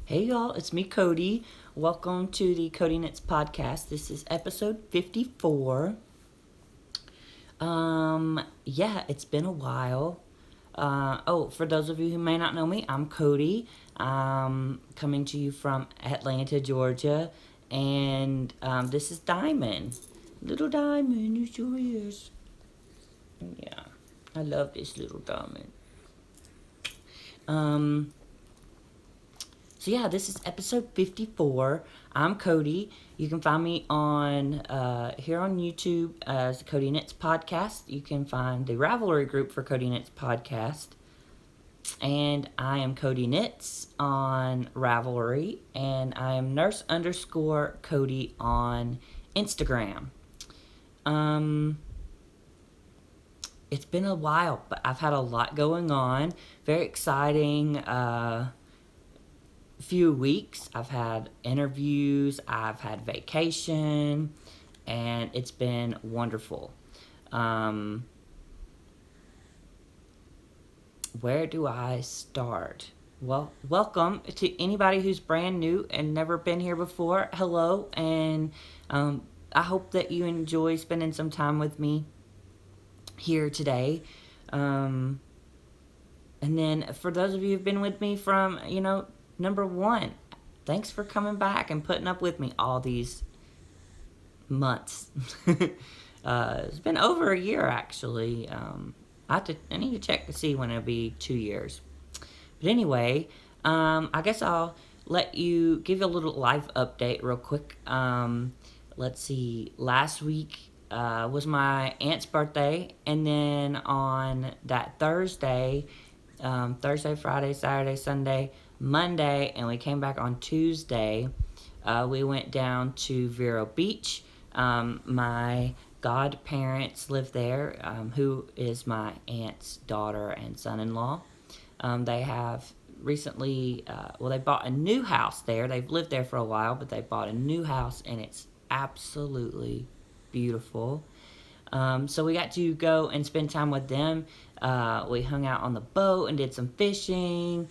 Hey y'all, it's me, Cody. Welcome to the Codi Knits podcast. This is episode 54. It's been a while. For those of you who may not know me, I'm Cody. Coming to you from Atlanta, Georgia. And this is Diamond. Little Diamond, you sure is. Yeah, I love this little Diamond. This is episode 54. I'm Cody. You can find me on here on YouTube as the Codi Knits podcast. You can find the Ravelry group for Codi Knits podcast. And I am Codi Knits on Ravelry. And I am nurse_Cody on Instagram. It's been a while, but I've had a lot going on. Very exciting few weeks. I've had interviews, I've had vacation, and it's been wonderful. Where do I start? Well, welcome to anybody who's brand new and never been here before. Hello, and I hope that you enjoy spending some time with me here today. And then for those of you who've been with me from, number one, thanks for coming back and putting up with me all these months. It's been over a year, actually. I need to check to see when it'll be 2 years. But anyway, I guess I'll give you a little life update real quick. Let's see. Last week was my aunt's birthday, and then on that Thursday, Friday, Saturday, Sunday, Monday, and we came back on Tuesday. We went down to Vero Beach. My godparents live there, who is my aunt's daughter and son-in-law. They have recently, they bought a new house there. They've lived there for a while, but they bought a new house, and it's absolutely beautiful. So we got to go and spend time with them. We hung out on the boat and did some fishing.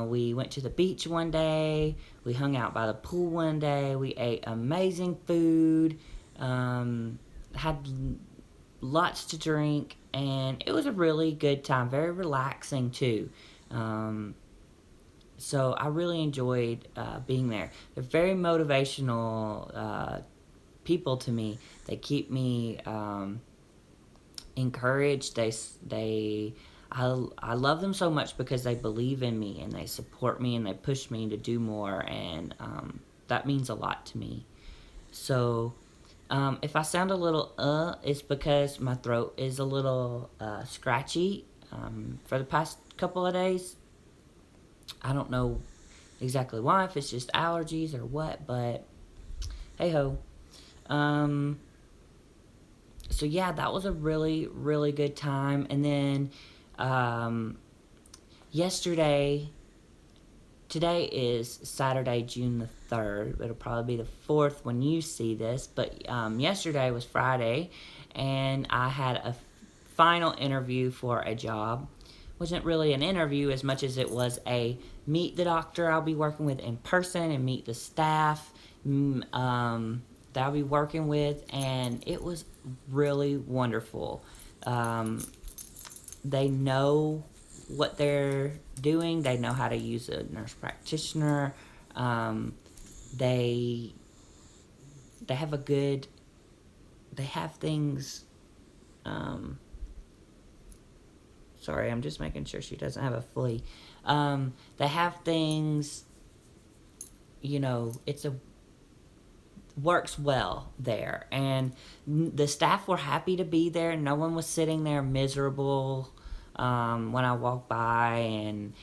We went to the beach one day. We hung out by the pool one day. We ate amazing food. Had lots to drink. And it was a really good time. Very relaxing, too. So I really enjoyed being there. They're very motivational people to me. They keep me encouraged. I love them so much because they believe in me and they support me and they push me to do more, and that means a lot to me. So if I sound a little it's because my throat is a little scratchy for the past couple of days. I don't know exactly why, if it's just allergies or what, but hey ho. That was a really, really good time. And then today is Saturday, June the 3rd. It'll probably be the 4th when you see this, but yesterday was Friday, and I had a final interview for a job. Wasn't really an interview as much as it was a meet the doctor I'll be working with in person and meet the staff that I'll be working with, and it was really wonderful. They know what they're doing. They know how to use a nurse practitioner. They have things. Sorry, I'm just making sure she doesn't have a flea. They have things, works well there, and the staff were happy to be there. No one was sitting there miserable when I walked by, and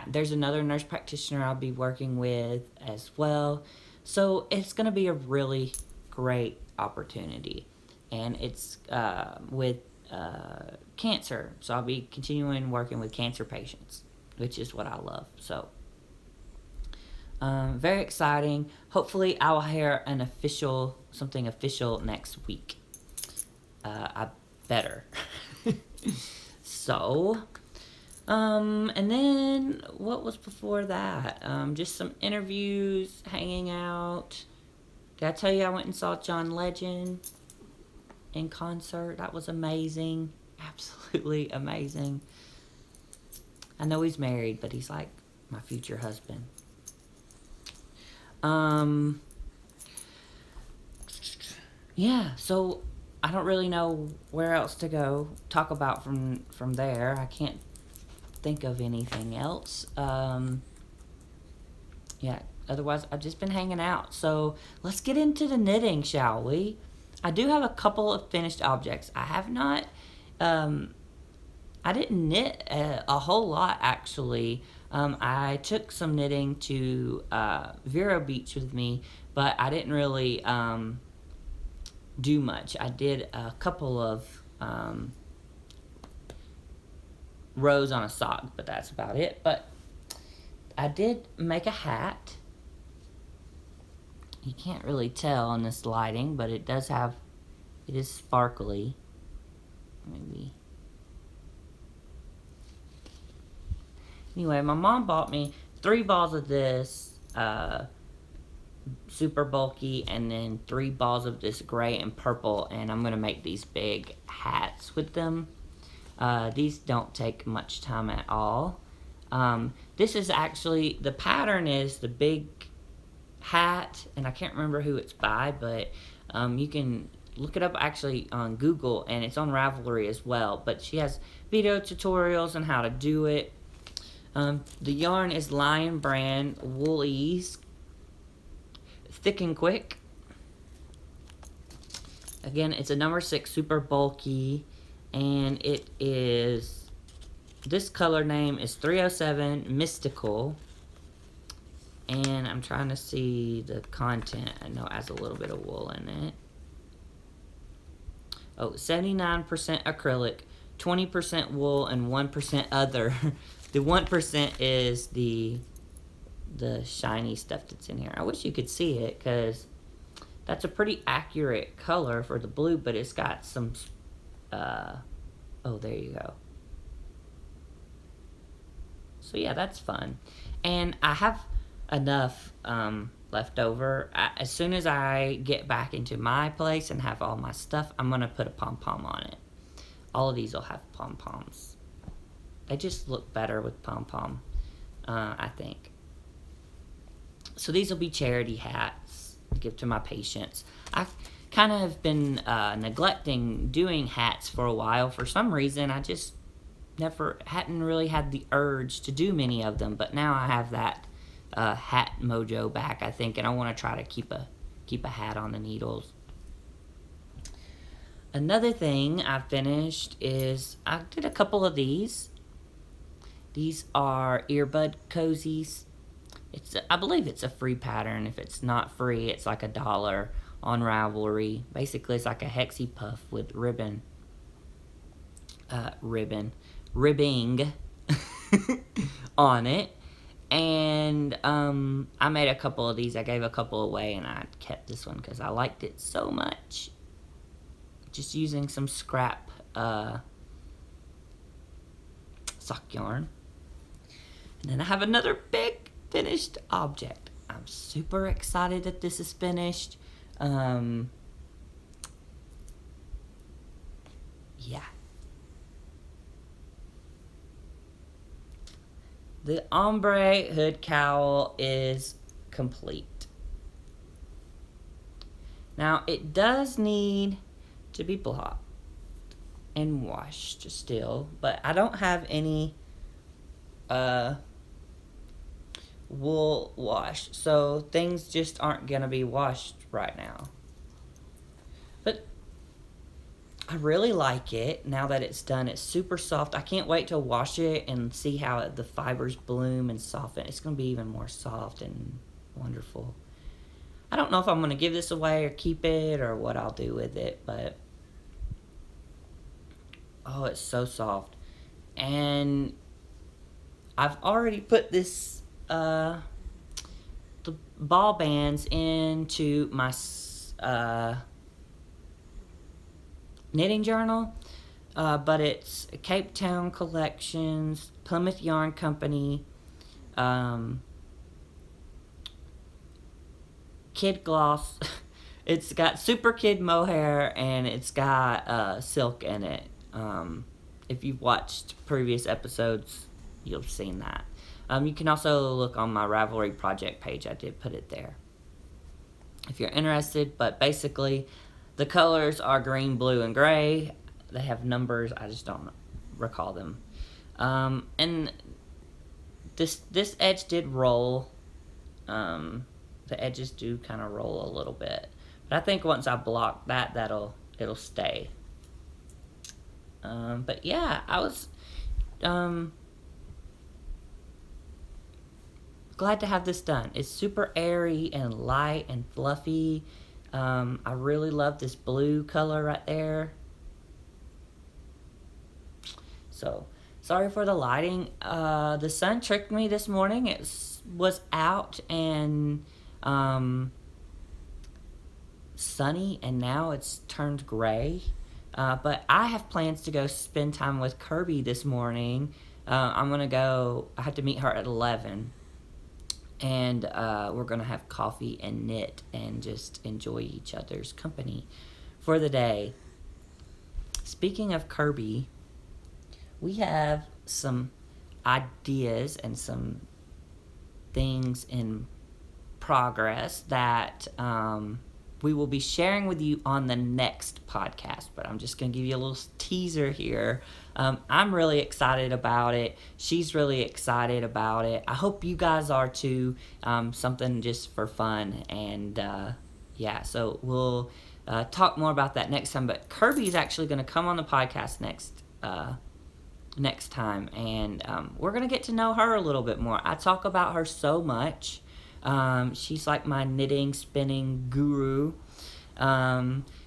there's another nurse practitioner I'll be working with as well. So it's going to be a really great opportunity, and it's with cancer. So I'll be continuing working with cancer patients, which is what I love. So very exciting. Hopefully I will hear something official next week. I better. So And then what was before that? Just some interviews, hanging out. Did I tell you I went and saw John Legend in concert? That was amazing. Absolutely amazing. I know he's married, but he's like my future husband. Yeah, so I don't really know where else to go talk about from there. I can't think of anything else. Yeah, otherwise I've just been hanging out. So let's get into the knitting, shall we? I do have a couple of finished objects. I have not, I didn't knit a whole lot actually. I took some knitting to Vero Beach with me, but I didn't really do much. I did a couple of rows on a sock, but that's about it. But I did make a hat. You can't really tell in this lighting, but it is sparkly. Maybe. Anyway, my mom bought me 3 balls of this, super bulky, and then 3 balls of this gray and purple, and I'm going to make these big hats with them. These don't take much time at all. This is actually, the pattern is the big hat, and I can't remember who it's by, but you can look it up actually on Google, and it's on Ravelry as well, but she has video tutorials on how to do it. The yarn is Lion Brand Woolies Thick and Quick. Again, it's a number 6 super bulky, and it is, this color name is 307 Mystical, and I'm trying to see the content. I know it has a little bit of wool in it. Oh, 79% acrylic, 20% wool, and 1% other. The 1% is the shiny stuff that's in here. I wish you could see it, because that's a pretty accurate color for the blue, but it's got some, oh, there you go. So yeah, that's fun. And I have enough left over. As soon as I get back into my place and have all my stuff, I'm going to put a pom-pom on it. All of these will have pom-poms. They just look better with pom-pom, I think. So these will be charity hats to give to my patients. I kind of have been neglecting doing hats for a while. For some reason, I just hadn't really had the urge to do many of them. But now I have that hat mojo back, I think, and I want to try to keep a hat on the needles. Another thing I finished is I did a couple of these. These are earbud cozies. I believe it's a free pattern. If it's not free, it's like $1 on Ravelry. Basically, it's like a hexie puff with ribbing on it. And I made a couple of these. I gave a couple away, and I kept this one because I liked it so much. Just using some scrap sock yarn. And then I have another big finished object. I'm super excited that this is finished. Yeah. The ombre hood cowl is complete. Now, it does need to be blocked and washed still, but I don't have any wool wash, so things just aren't gonna be washed right now. But I really like it now that it's done. It's super soft. I can't wait to wash it and see how the fibers bloom and soften. It's gonna be even more soft and wonderful. I don't know if I'm gonna give this away or keep it or what I'll do with it, but oh, it's so soft. And I've already put this the ball bands into my knitting journal. but it's Cape Town Collections, Plymouth Yarn Company, Kid Gloss. It's got Super Kid mohair, and it's got silk in it. If you've watched previous episodes, you'll have seen that. You can also look on my Ravelry project page. I did put it there if you're interested. But basically, the colors are green, blue, and gray. They have numbers. I just don't recall them. And this edge did roll. The edges do kind of roll a little bit. But I think once I block that, it'll stay. But yeah, I was glad to have this done. It's super airy and light and fluffy. I really love this blue color right there. So, sorry for the lighting. The sun tricked me this morning. It was out and sunny, and now it's turned gray. But I have plans to go spend time with Kirby this morning. I'm going to go, I have to meet her at 11. And we're going to have coffee and knit and just enjoy each other's company for the day. Speaking of Kirby, we have some ideas and some things in progress that we will be sharing with you on the next podcast. But I'm just going to give you a little teaser here. I'm really excited about it. She's really excited about it. I hope you guys are too. Something just for fun. And yeah, so we'll talk more about that next time. But Kirby's actually going to come on the podcast next time. And we're going to get to know her a little bit more. I talk about her so much. She's like my knitting, spinning guru.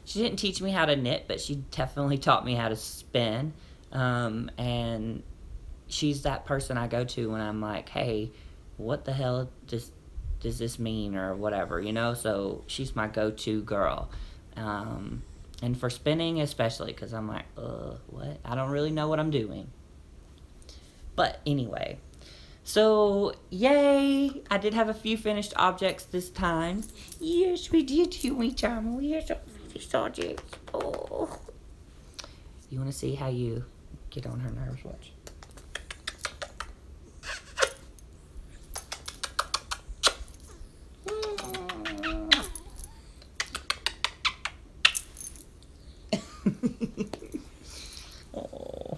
She didn't teach me how to knit, but she definitely taught me how to spin. And she's that person I go to when I'm like, hey, what the hell does this mean, or whatever, you know? So she's my go-to girl. And for spinning especially, because I'm like, what? I don't really know what I'm doing. But anyway, so yay! I did have a few finished objects this time. Yes, we did, Huey Tom. We had some finished objects. Oh. You want to see how you get on her nerves? Watch. Oh.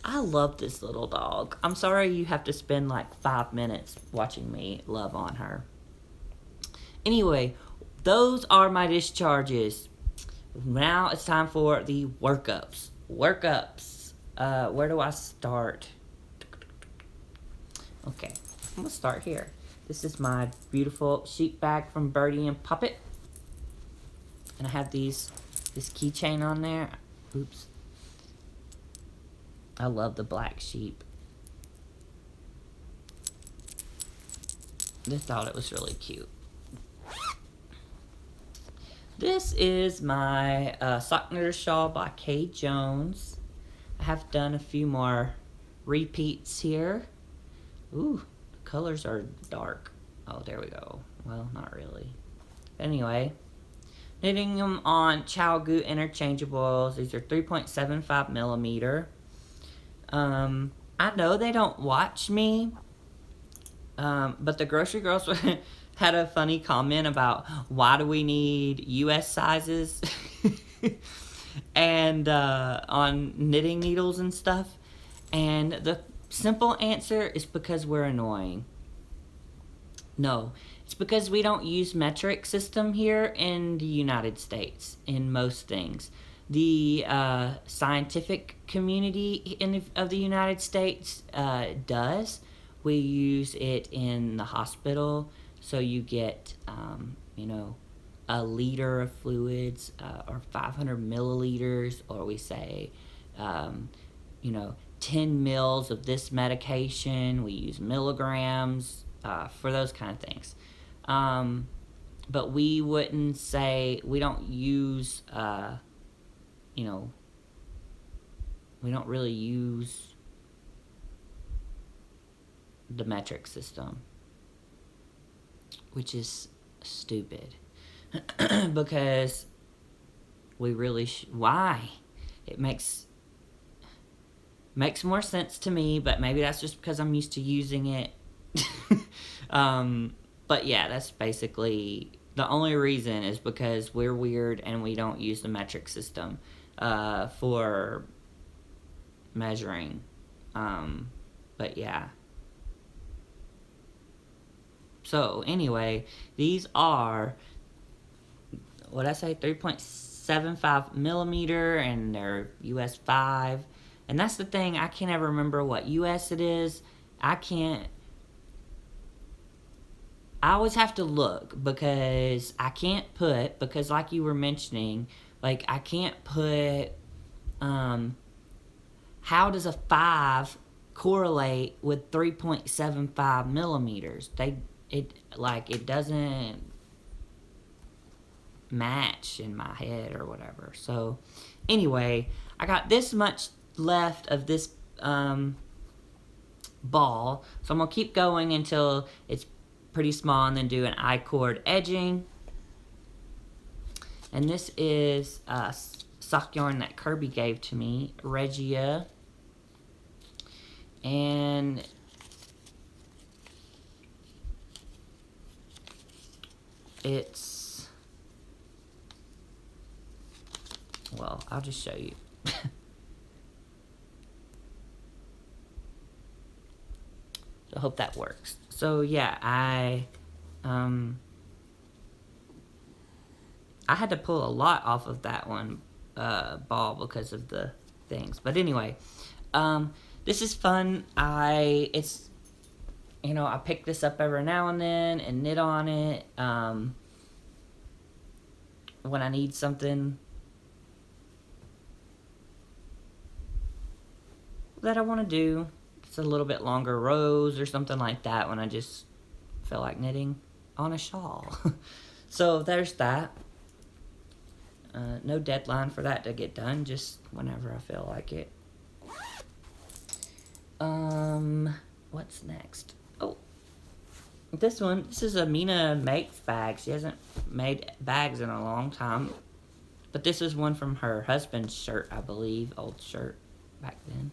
I love this little dog. I'm sorry you have to spend like 5 minutes watching me love on her. Anyway, those are my discharges. Now it's time for the workups. Where do I start? Okay, I'm gonna start here. This is my beautiful sheep bag from Birdie and Puppet. And I have this keychain on there. Oops. I love the black sheep. Just thought it was really cute. This is my sock knitter shawl by Kay Jones. I have done a few more repeats here. Ooh, the colors are dark. Oh, there we go. Well, not really. Anyway, knitting them on ChowGoo interchangeables. These are 3.75 millimeter. I know they don't watch me, but the grocery girls had a funny comment about why do we need US sizes and on knitting needles and stuff. And the simple answer is because we're annoying. No, it's because we don't use metric system here in the United States in most things. The scientific community of the United States does. We use it in the hospital, so you get, a liter of fluids or 500 milliliters, or we say, 10 mils of this medication. We use milligrams for those kind of things. but we wouldn't say, we don't use, you know, we don't really use the metric system, which is stupid. Because we really why? It makes more sense to me, but maybe that's just because I'm used to using it. But yeah, that's basically the only reason, is because we're weird and we don't use the metric system for measuring. But yeah. So anyway, these are, what I say, 3.75 millimeter, and they're US 5. And that's the thing, I can't ever remember what US it is. I always have to look, because I can't put, because like you were mentioning, like I can't put, how does a 5 correlate with 3.75 millimeters? It doesn't match in my head or whatever. So anyway, I got this much left of this ball, so I'm gonna keep going until it's pretty small, and then do an I-cord edging. And this is sock yarn that Kirby gave to me, Regia, and it's, well, I'll just show you. So I hope that works. So yeah, I had to pull a lot off of that one ball because of the things. But anyway, this is fun. It's, you know, I pick this up every now and then and knit on it when I need something that I want to do. It's a little bit longer rows or something like that when I just feel like knitting on a shawl. So there's that. No deadline for that to get done, just whenever I feel like it. What's next? Oh, this is Amina Makes Bags. She hasn't made bags in a long time, but this is one from her husband's shirt, I believe, old shirt back then.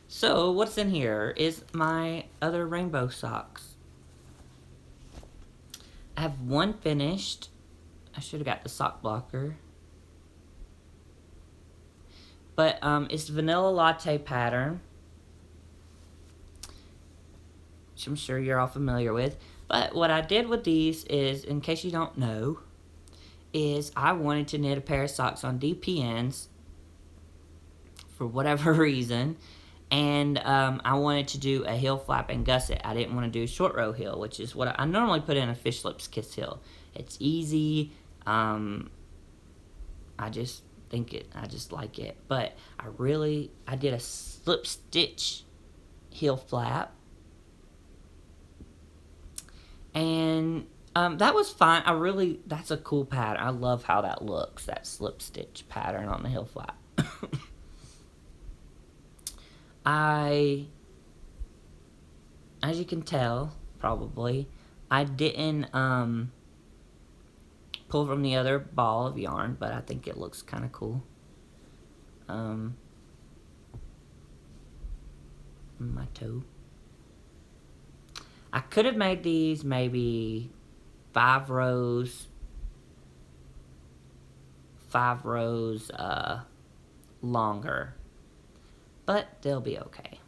So what's in here is my other rainbow socks. I have one finished. I should have got the sock blocker. But it's vanilla latte pattern, which I'm sure you're all familiar with. But what I did with these is, in case you don't know, is I wanted to knit a pair of socks on DPNs for whatever reason. And I wanted to do a heel flap and gusset. I didn't want to do short row heel, which is what I normally put in a fish lips kiss heel. It's easy. I just like it. But I did a slip stitch heel flap. And that was fine. That's a cool pattern. I love how that looks, that slip stitch pattern on the heel flap. As you can tell, probably, I didn't pull from the other ball of yarn, but I think it looks kind of cool. My toe. I could have made these maybe 5 rows longer, but they'll be okay.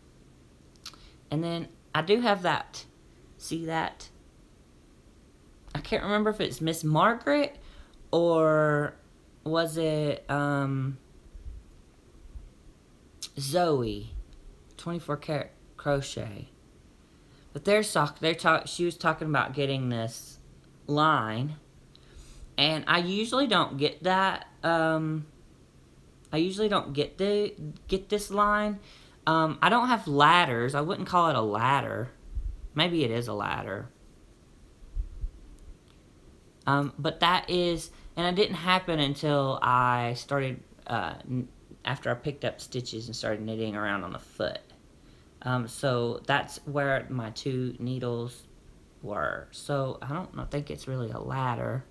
And then I do have that, see that? I can't remember if it's Miss Margaret or was it Zoe, 24 karat crochet. But she was talking about getting this line, and I usually don't get that. I usually don't get this line. I don't have ladders. I wouldn't call it a ladder. Maybe it is a ladder. But that is, and it didn't happen until I started, after I picked up stitches and started knitting around on the foot. So that's where my 2 needles were. So I don't know, think it's really a ladder.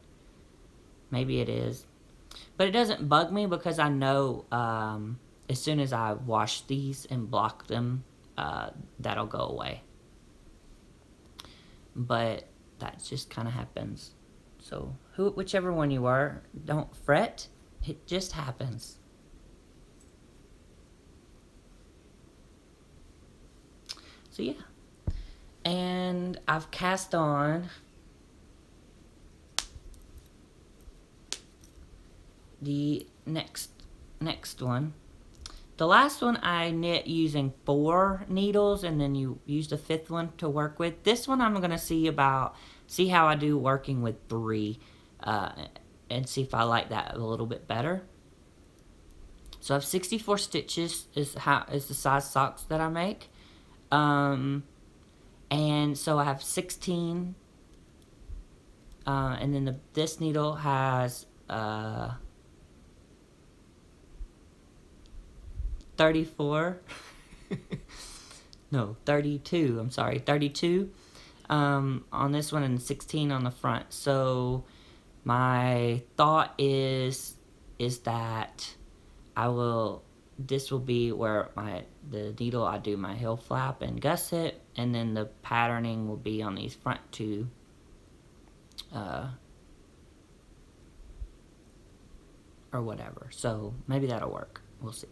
Maybe it is. But it doesn't bug me because I know as soon as I wash these and block them, that'll go away. But that just kind of happens. So whichever one you are, don't fret. It just happens. So yeah. And I've cast on the next one. The last one I knit using 4 needles, and then you use the 5th one to work with. This one I'm going to see how I do working with 3, and see if I like that a little bit better. So I have 64 stitches is the size socks that I make. And so I have 16, and then this needle has 34. No, 32. I'm sorry, 32 on this one and 16 on the front. So my thought is that this will be where the needle I do my heel flap and gusset, and then the patterning will be on these front 2 or whatever. So maybe that'll work. We'll see.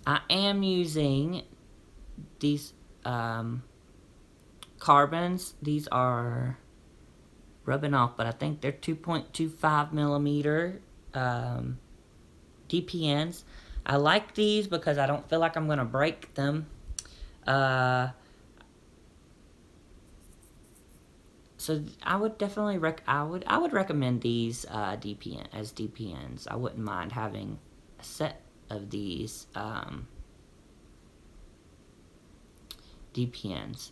I am using these carbons. These are rubbing off, but I think they're 2.25 millimeter DPNs. I like these because I don't feel like I'm going to break them. So I would definitely I would recommend these DPNs. I wouldn't mind having a set of these DPNs.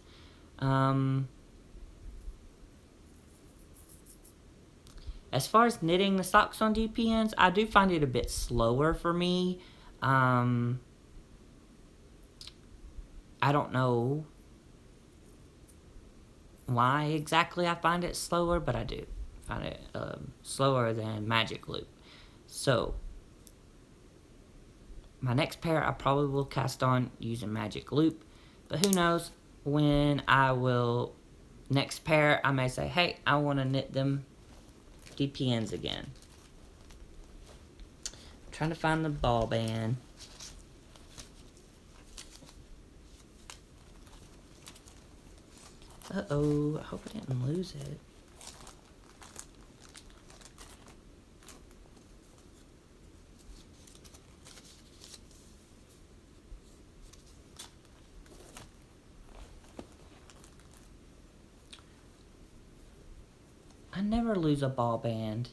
As far as knitting the socks on DPNs, I do find it a bit slower for me. I don't know why exactly I find it slower, but I do find it slower than Magic Loop. So my next pair I probably will cast on using Magic Loop, but who knows when I will next pair I may say, hey, I want to knit them DPNs again. I'm trying to find the ball band. Uh-oh, I hope I didn't lose it. I never lose a ball band.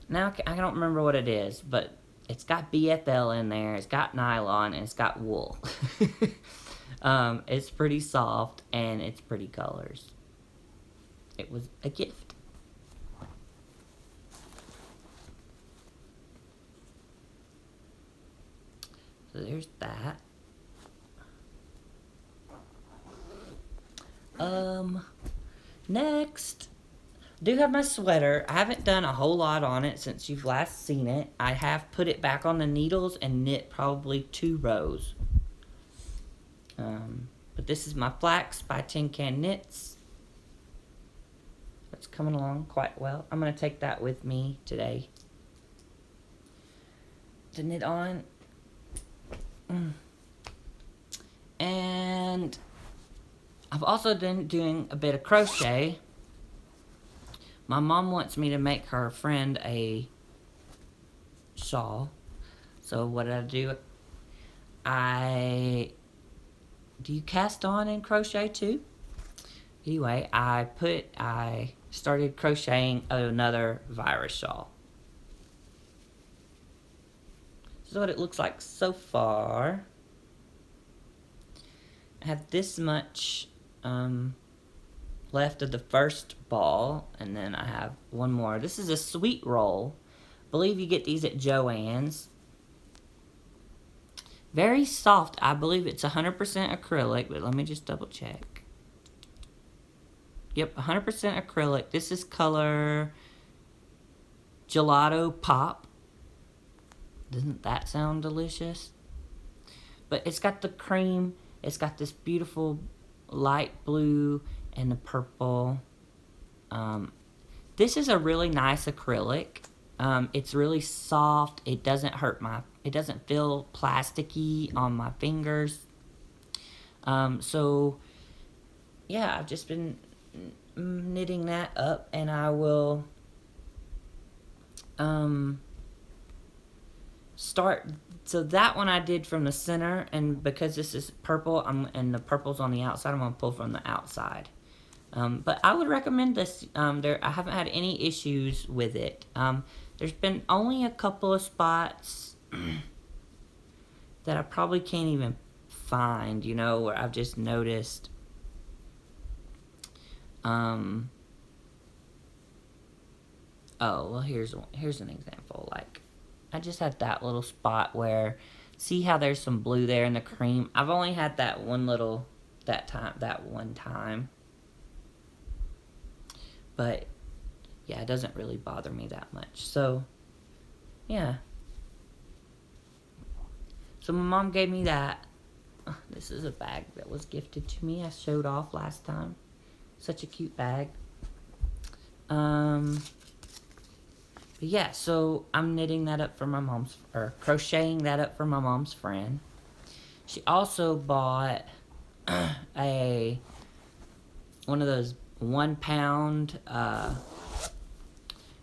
Now I don't remember what it is, but it's got BFL in there, it's got nylon, and it's got wool. It's pretty soft, and it's pretty colors. It was a gift. So there's that. Next, do have my sweater. I haven't done a whole lot on it since you've last seen it. I have put it back on the needles and knit probably 2 rows. But this is my flax by Tin Can Knits. It's coming along quite well. I'm going to take that with me today to knit on. And I've also been doing a bit of crochet. My mom wants me to make her friend a shawl. So what did I do? Do you cast on and crochet too? Anyway, I started crocheting another virus shawl. This is what it looks like so far. I have this much left of the first ball, and then I have one more. This is a sweet roll. I believe you get these at Joann's. Very soft. I believe it's 100% acrylic, but let me just double check. Yep, 100% acrylic. This is color Gelato Pop. Doesn't that sound delicious? But it's got the cream. It's got this beautiful light blue and the purple. This is a really nice acrylic. It's really soft. It doesn't it doesn't feel plasticky on my fingers. So yeah, I've just been knitting that up, and I will start. So that one I did from the center, and because this is purple, and the purple's on the outside, I'm gonna pull from the outside. But I would recommend this. I haven't had any issues with it. There's been only a couple of spots that I probably can't even find, where I've just noticed. Oh, well, here's an example. Like, I just had that little spot where, see how there's some blue there in the cream? I've only had that one time. But, yeah, it doesn't really bother me that much. So, yeah. So my mom gave me that. This is a bag that was gifted to me. I showed off last time. Such a cute bag. But yeah, so I'm knitting that up for my mom's, or crocheting that up for my mom's friend. She also bought one of those 1 pound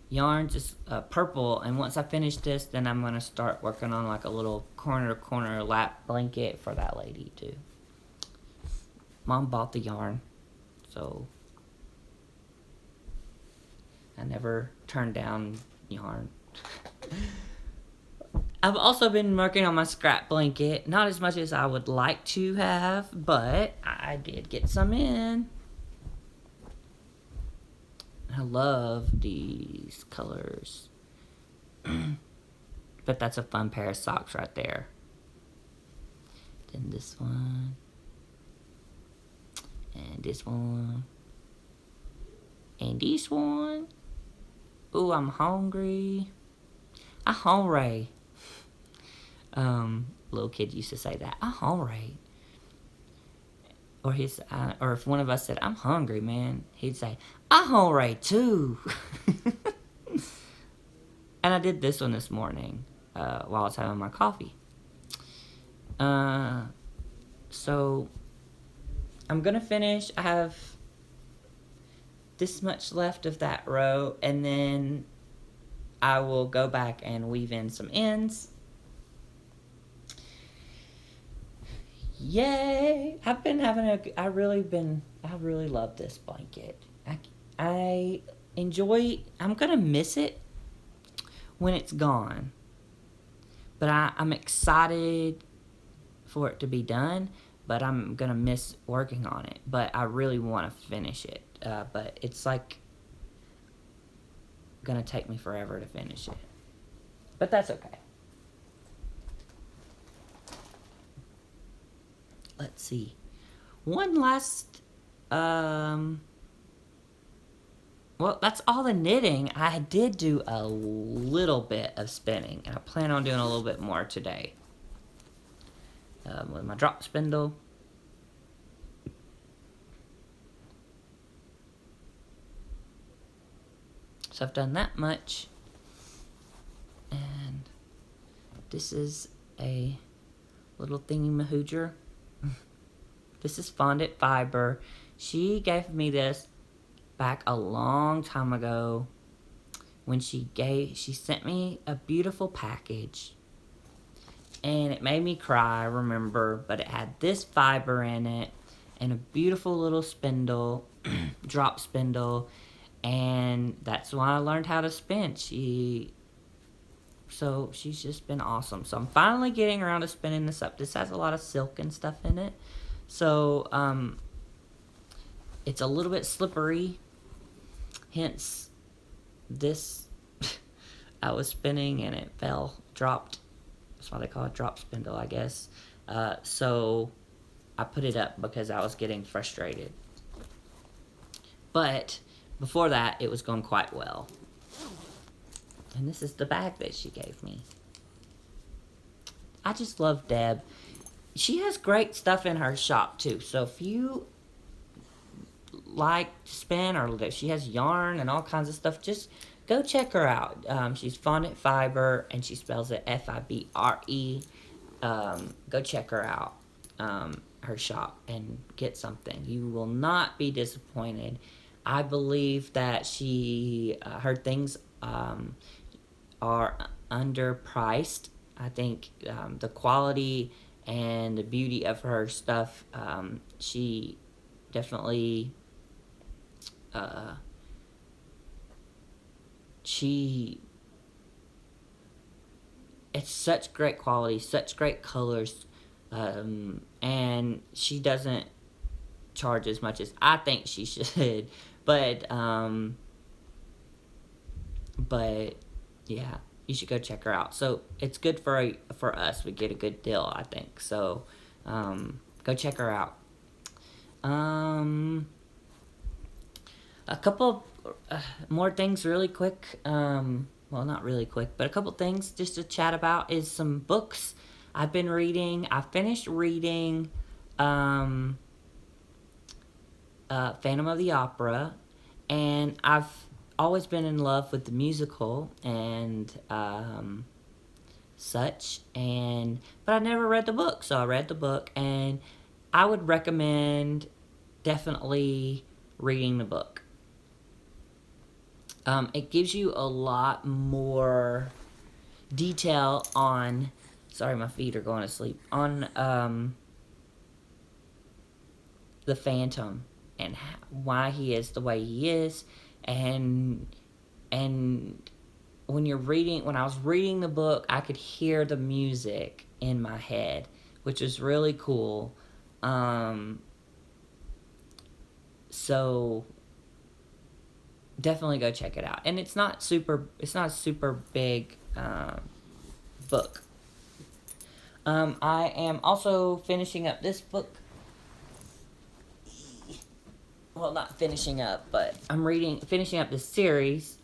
yarns. It's purple, and once I finish this, then I'm going to start working on like a little corner-to-corner lap blanket for that lady too. Mom bought the yarn, so I never turned down yarn. I've also been working on my scrap blanket, not as much as I would like to have, but I did get some in. I love these colors. But that's a fun pair of socks right there. Then this one. And this one. And this one. Ooh, I'm hungry. I'm hungry. Little kid used to say that. I'm hungry. Or or if one of us said, I'm hungry, man, he'd say, I'm hungry too. And I did this one this morning while I was having my coffee. So I'm gonna finish. I have this much left of that row, and then I will go back and weave in some ends. Yay! I really love this blanket. I enjoy. I'm gonna miss it when it's gone, but I'm excited for it to be done. But I'm gonna miss working on it. But I really want to finish it. But it's like gonna take me forever to finish it. But that's okay. Let's see. One last, well, that's all the knitting. I did do a little bit of spinning, and I plan on doing a little bit more today. With my drop spindle. So I've done that much. And this is a little thingy-mahooger. This is Fondant Fiber. She gave me this back a long time ago when she sent me a beautiful package. And it made me cry, I remember, but it had this fiber in it and a beautiful little spindle, drop spindle, and that's why I learned how to spin. So she's just been awesome. So I'm finally getting around to spinning this up. This has a lot of silk and stuff in it. So It's a little bit slippery, hence this. I was spinning and it dropped. That's why they call it drop spindle, I guess. So I put it up because I was getting frustrated. But before that, it was going quite well. And this is the bag that she gave me. I just love Deb. She has great stuff in her shop too. So if you like to spin, or she has yarn and all kinds of stuff, just go check her out. She's Fondant Fiber, and she spells it Fibre. Go check her out, her shop, and get something. You will not be disappointed. I believe that her things are underpriced. I think the quality and the beauty of her stuff, she definitely, it's such great quality, such great colors, and she doesn't charge as much as I think she should, but yeah, you should go check her out. So it's good for us. We get a good deal, I think. So go check her out. A couple more things really quick. Well, not really quick, but a couple things just to chat about is some books I've been reading. I finished reading Phantom of the Opera, and I've always been in love with the musical and such, but I never read the book, so I read the book, and I would recommend definitely reading the book. It gives you a lot more detail on, sorry, my feet are going to sleep, on the Phantom and why he is the way he is, and when I was reading the book, I could hear the music in my head, which was really cool. So definitely go check it out. And it's not a super big book. I am also finishing up this book. Well, not finishing up, but I'm finishing up this series.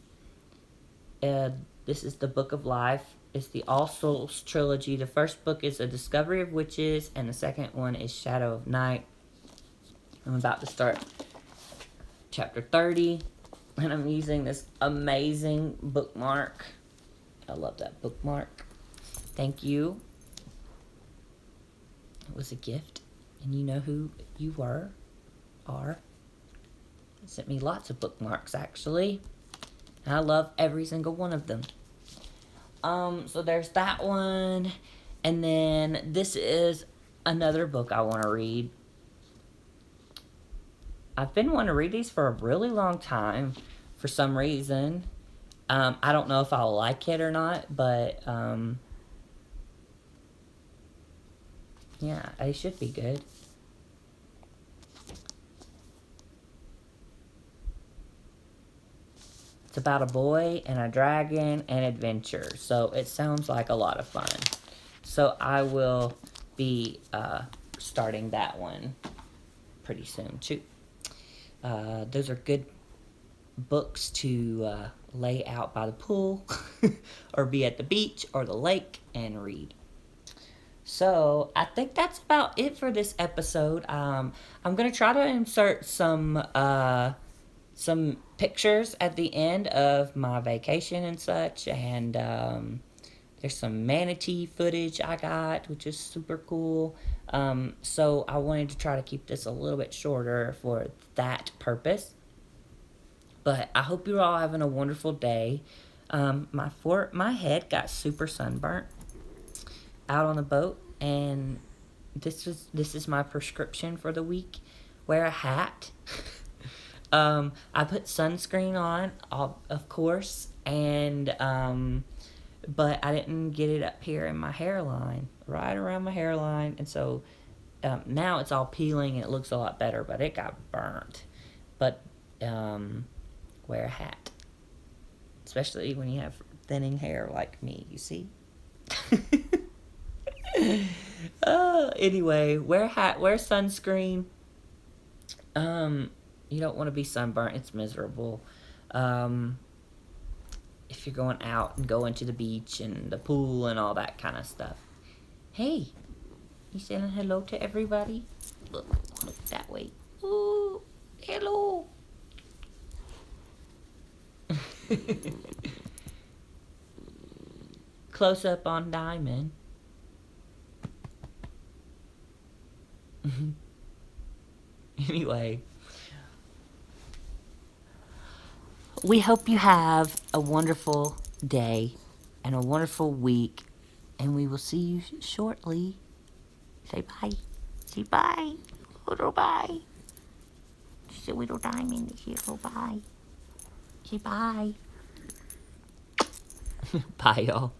This is the Book of Life. It's the All Souls trilogy. The first book is A Discovery of Witches, and the second one is Shadow of Night. I'm about to start chapter 30, and I'm using this amazing bookmark. I love that bookmark. Thank you. It was a gift, and you know who you are. It sent me lots of bookmarks, actually. And I love every single one of them. So there's that one. And then this is another book I want to read. I've been wanting to read these for a really long time for some reason. I don't know if I'll like it or not, but yeah, they should be good. It's about a boy and a dragon and adventure. So it sounds like a lot of fun. So I will be starting that one pretty soon too. Those are good books to lay out by the pool or be at the beach or the lake and read. So I think that's about it for this episode. I'm going to try to insert some pictures at the end of my vacation and such, and there's some manatee footage I got, which is super cool. So I wanted to try to keep this a little bit shorter for that purpose. But I hope you're all having a wonderful day. My head got super sunburnt out on the boat, and this is my prescription for the week. Wear a hat. I put sunscreen on, of course, and but I didn't get it up here in my hairline, right around my hairline, and so now it's all peeling and it looks a lot better, but it got burnt. but wear a hat, especially when you have thinning hair like me. You see. Anyway, wear a hat, wear sunscreen. Um, you don't want to be sunburnt. It's miserable. Um, if you're going out and going to the beach and the pool and all that kind of stuff. Hey, you saying hello to everybody? Look that way. Ooh, hello. Close up on Diamond. Anyway, we hope you have a wonderful day and a wonderful week, and we will see you shortly. Say bye. Say bye. Little bye. Say little Diamond. Say little bye. Say bye. Bye, y'all.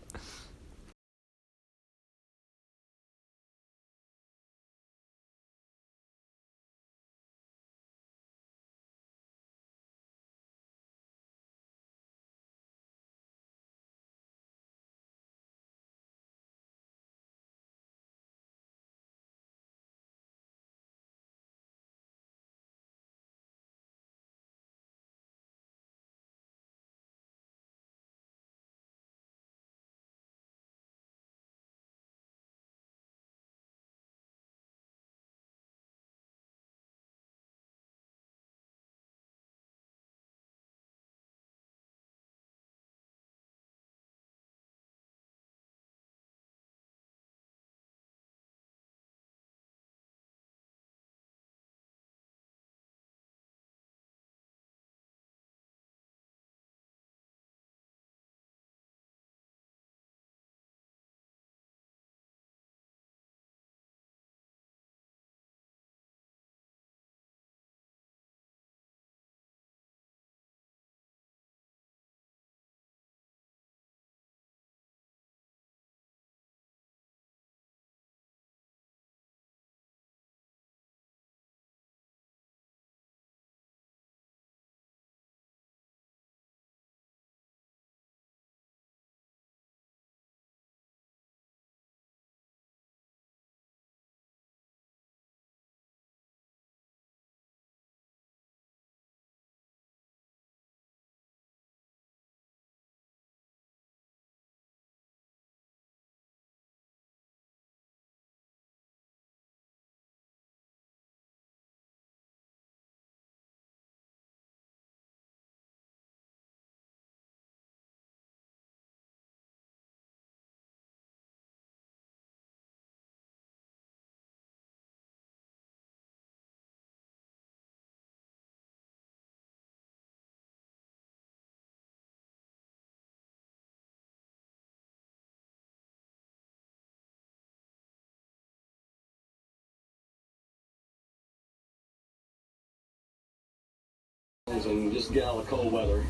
And just get out of cold weather.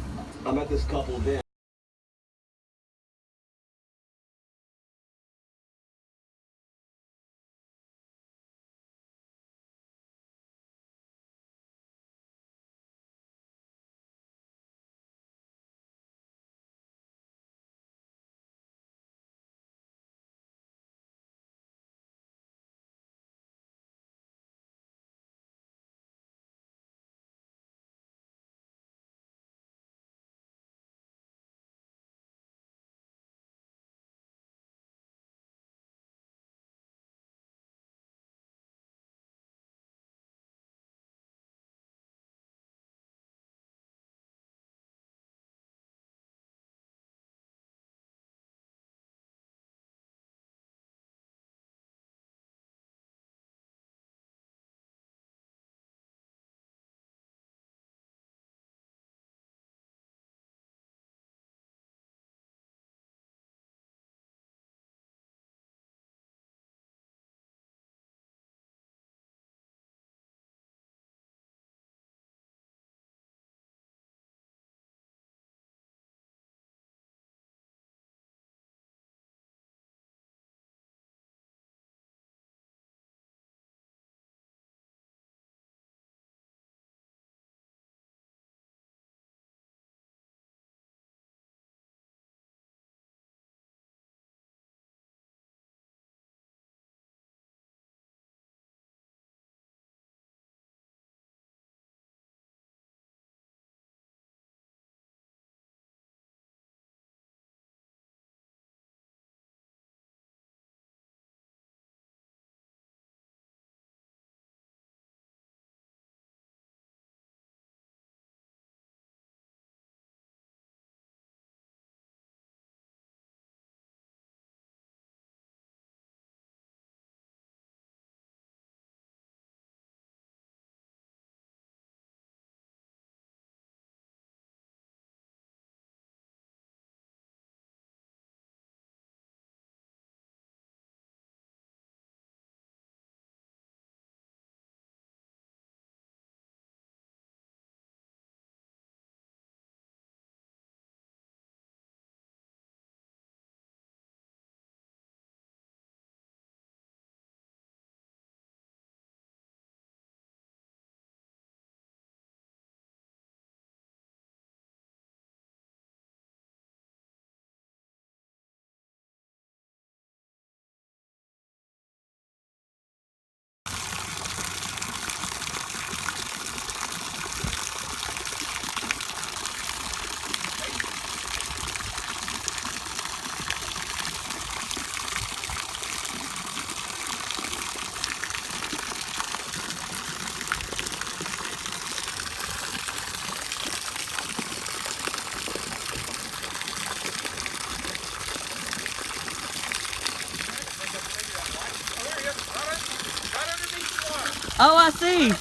I met this couple then. Oh, I see.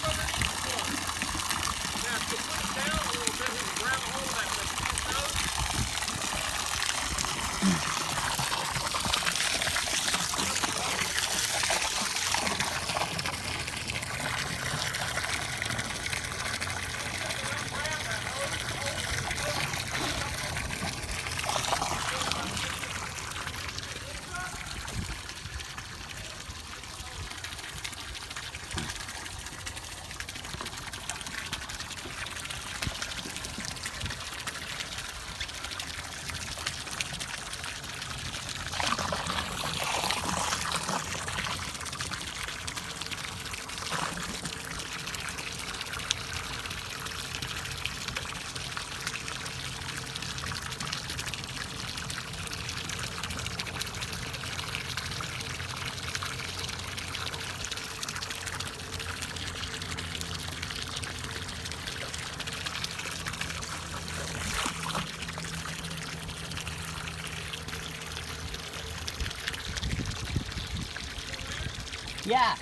Yeah.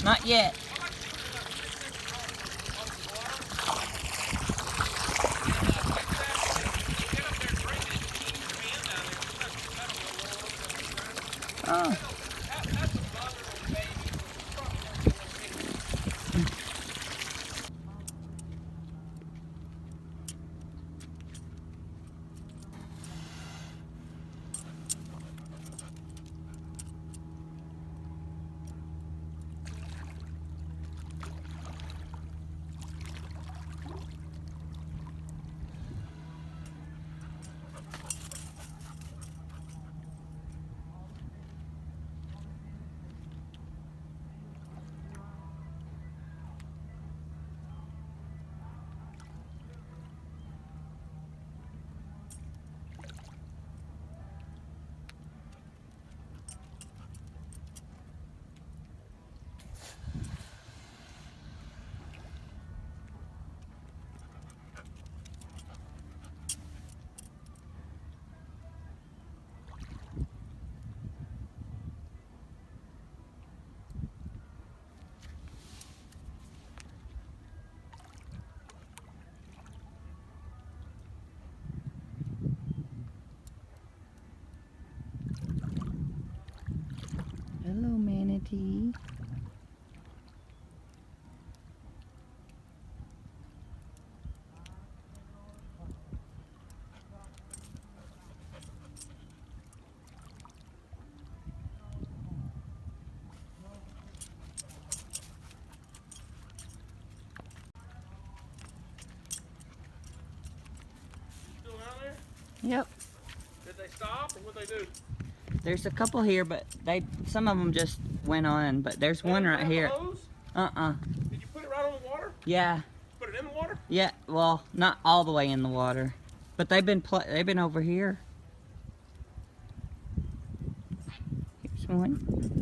Not yet. Oh. Hello, manatee. Still down there? Yep. Did they stop or what they do? There's a couple here, but some of them just went on. But there's one right here. Did you put it right on the water? Yeah. Put it in the water? Yeah. Well, not all the way in the water, but they've been over here. Here's one.